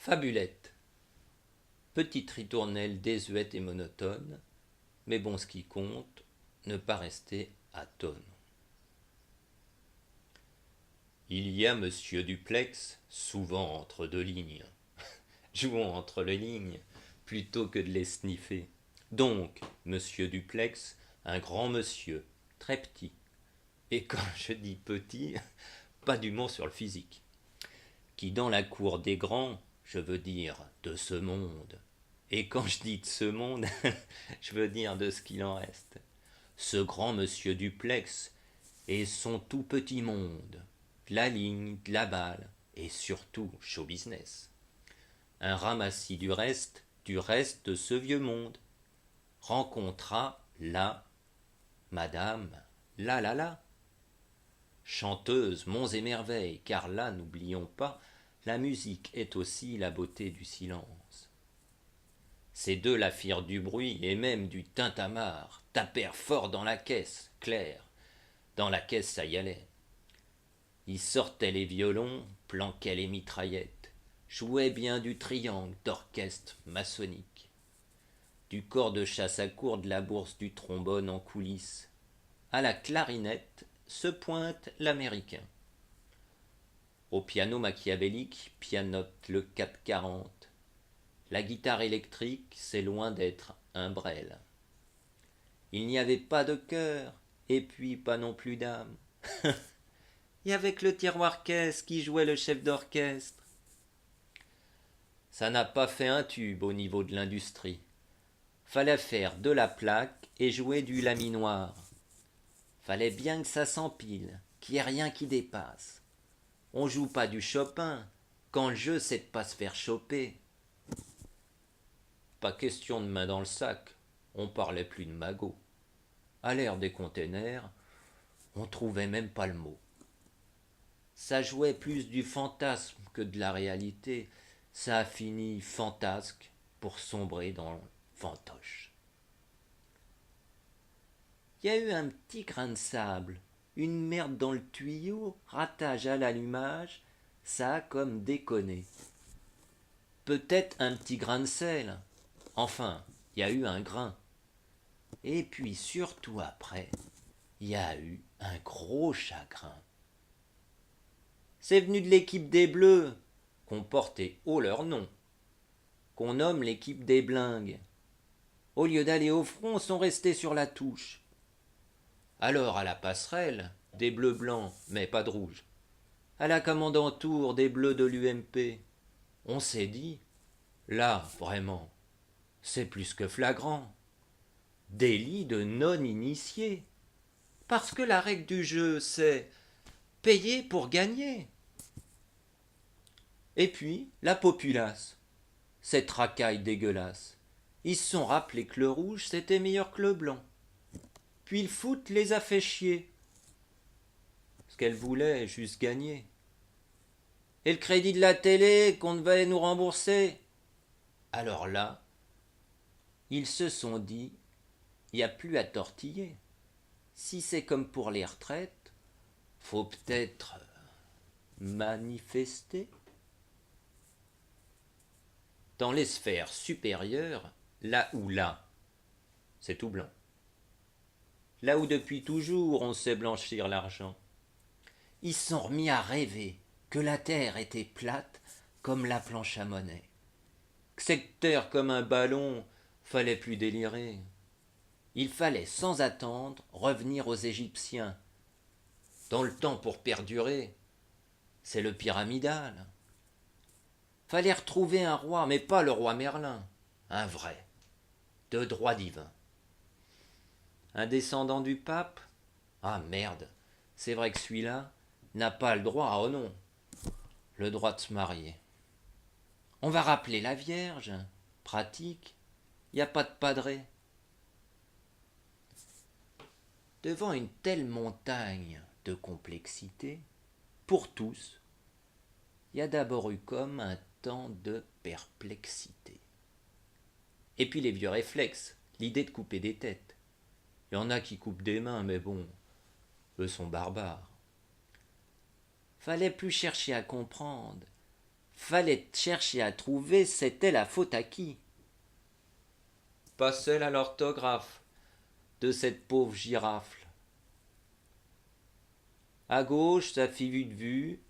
Fabulette. Petite ritournelle désuète et monotone, mais bon ce qui compte, ne pas rester atone. Il y a monsieur Duplex, souvent entre deux lignes. Jouons entre les lignes, plutôt que de les sniffer. Donc, monsieur Duplex, un grand monsieur, très petit. Et quand je dis petit, pas du mot sur le physique. Qui dans la cour des grands, je veux dire de ce monde. Et quand je dis de ce monde, je veux dire de ce qu'il en reste. Ce grand monsieur Duplex et son tout petit monde, de la ligne, de la balle, et surtout show business. Un ramassis du reste de ce vieux monde, rencontra là, madame, là, chanteuse, monts et merveilles, car là, n'oublions pas, la musique est aussi la beauté du silence. Ces deux la firent du bruit et même du tintamarre, tapèrent fort dans la caisse, clair, dans la caisse ça y allait. Ils sortaient les violons, planquaient les mitraillettes, jouaient bien du triangle d'orchestre maçonnique, du corps de chasse à cour de la bourse du trombone en coulisses. À la clarinette se pointe l'américain. Au piano machiavélique pianote le 440. La guitare électrique, c'est loin d'être un Brel. Il n'y avait pas de chœur, et puis pas non plus d'âme. Il y avait que le tiroir-caisse qui jouait le chef d'orchestre. Ça n'a pas fait un tube au niveau de l'industrie. Fallait faire de la plaque et jouer du laminoir. Fallait bien que ça s'empile, qu'il n'y ait rien qui dépasse. On joue pas du Chopin, quand le jeu c'est de pas se faire choper. Pas question de main dans le sac, on parlait plus de magot. À l'ère des containers, on trouvait même pas le mot. Ça jouait plus du fantasme que de la réalité, ça a fini fantasque pour sombrer dans le fantoche. Il y a eu un petit grain de sable, une merde dans le tuyau, ratage à l'allumage, ça a comme déconné. Peut-être un petit grain de sel, enfin, il y a eu un grain. Et puis surtout après, il y a eu un gros chagrin. C'est venu de l'équipe des Bleus, qu'on portait haut leur nom, qu'on nomme l'équipe des Blingues. Au lieu d'aller au front, sont restés sur la touche. Alors à la passerelle, des bleus blancs, mais pas de rouge. À la commandanture, des bleus de l'UMP. On s'est dit, là, vraiment, c'est plus que flagrant. Délit de non-initié. Parce que la règle du jeu, c'est payer pour gagner. Et puis, la populace, cette racaille dégueulasse, ils se sont rappelés que le rouge, c'était meilleur que le blanc. Puis le foot les a fait chier. Ce qu'elle voulait, juste gagner. Et le crédit de la télé qu'on devait nous rembourser. Alors là, ils se sont dit, il n'y a plus à tortiller. Si c'est comme pour les retraites, faut peut-être manifester. Dans les sphères supérieures, là, c'est tout blanc. Là où depuis toujours on sait blanchir l'argent. Ils se sont remis à rêver que la terre était plate comme la planche à monnaie. Que cette terre comme un ballon, fallait plus délirer. Il fallait sans attendre revenir aux Égyptiens. Dans le temps pour perdurer, c'est le pyramidal. Fallait retrouver un roi, mais pas le roi Merlin, un vrai, de droit divin. Un descendant du pape? Ah merde, c'est vrai que celui-là n'a pas le droit, oh non, le droit de se marier. On va rappeler la Vierge, pratique, il n'y a pas de padré. Devant une telle montagne de complexité, pour tous, il y a d'abord eu comme un temps de perplexité. Et puis les vieux réflexes, l'idée de couper des têtes. Il y en a qui coupent des mains, mais bon, eux sont barbares. Fallait plus chercher à comprendre, Fallait chercher à trouver c'était la faute à qui. Pas celle à l'orthographe de cette pauvre girafle. À gauche, ça fit vue de vue,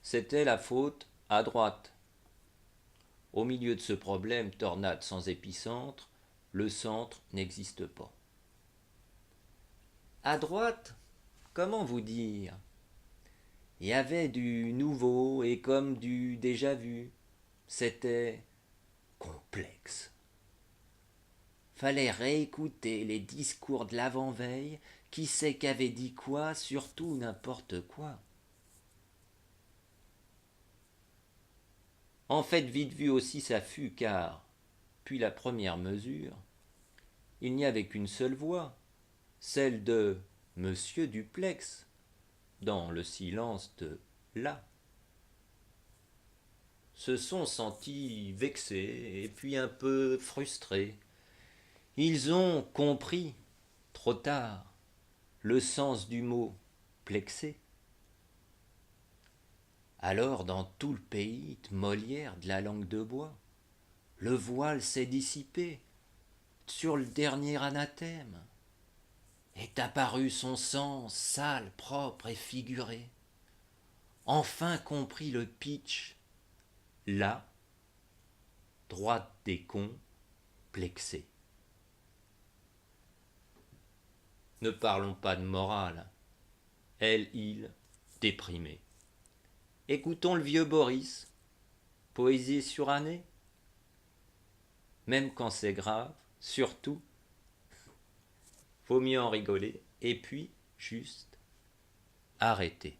c'était la faute à droite. Au milieu de ce problème, tornade sans épicentre, le centre n'existe pas. À droite, comment vous dire? Il y avait du nouveau et comme du déjà vu. C'était complexe. Fallait réécouter les discours de l'avant-veille, qui sait qu'avait dit quoi, surtout n'importe quoi. En fait, vite vu aussi ça fut, car, puis la première mesure, il n'y avait qu'une seule voix, celle de Monsieur Duplex, dans le silence de là. Se sont sentis vexés et puis un peu frustrés. Ils ont compris, trop tard, le sens du mot plexé. Alors, dans tout le pays de Molière de la langue de bois, le voile s'est dissipé sur le dernier anathème. Est apparu son sens sale, propre et figuré. Enfin compris le pitch, là, droite des cons, plexé. Ne parlons pas de morale, elle, il, déprimé. Écoutons le vieux Boris, poésie surannée. Même quand c'est grave, surtout, vaut mieux en rigoler et puis juste arrêter.